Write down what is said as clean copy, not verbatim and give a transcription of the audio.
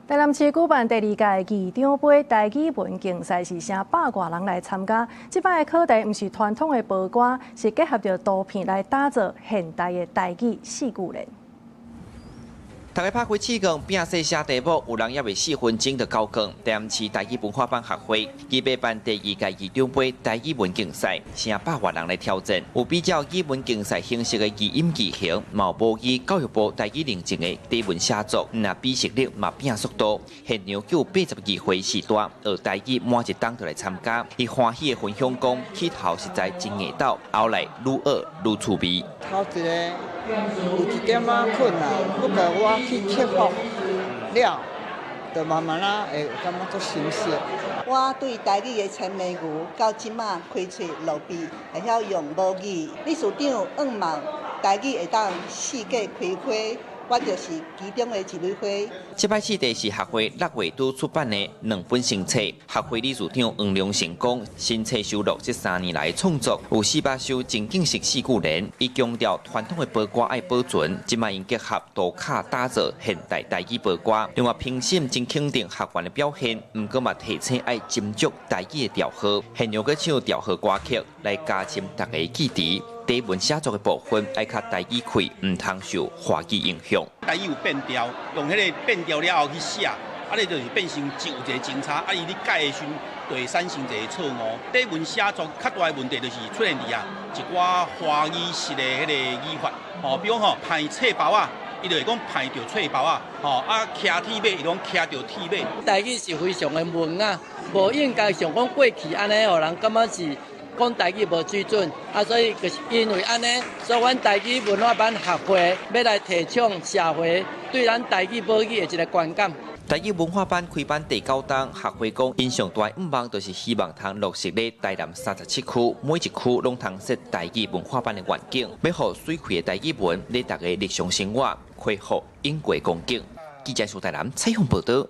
台南市舉辦第二屆議長杯台語文競賽，是成百外人來參加。這擺的課題不是傳統的報歌，是結合着圖片來打造現代的台語四句聯。大家拍開試卷，拼寫寫題目，有人也未4分鐘就交卷。台南市台語文化班學會舉辦辦第二屆議長杯台語文競賽，成百外人來挑戰。有比較語文競賽形式的語音字形，有母語教育部台語認證的底文寫作，那比實力嘛拼速度。現場有82歲時代學台語滿一冬就來參加，伊歡喜的分享講，起頭實在真硬鬥，後來愈學愈趣味。頭一個有一點仔困難，不過我去克服了，就慢慢啦會感覺足熟悉。我對台語的千美語到即馬開喙落筆，會曉用母語。理事長願望台語會當世界開花。我就是其中的一蕊花。這擺試題是學會6月初出版的2本新冊。學會理事長黃良成講，新冊收錄這3年來的創作，有400首情景式四句聯，伊強調傳統的報歌愛保存，即擺因結合圖卡打造現代台語報歌。另外評審真肯定學員的表現，毋過嘛提醒愛斟酌台語的調和，現場去唱調和歌曲來加深大家的記憶。底文寫作的部分愛較台語開，唔通受華語影響。台語有變調，用迄個變調了後去寫，啊，你就是變成有一個精差，啊，伊你改的時陣就會產生一個錯誤。底文寫作較大的問題就是出現佇一寡華語式的迄個語法，比如排冊包啊，伊就會講排着冊包啊，徛鐵馬，伊講徛着鐵馬。台語是非常的文啊，無應該像講過去安尼，互人感覺是。講台語無水準，所以就是因為安尼，所以阮台語文化班學會要來提倡社會對咱台語母語的一個觀感。台語文化班開辦第9冬，學會講印象大願望，就是希望通落實咧台南37區，每一區攏通設台語文化班的環境，要互水開的台語文，咧大家日常生活恢復因過光景。記者蘇台南採訪報道。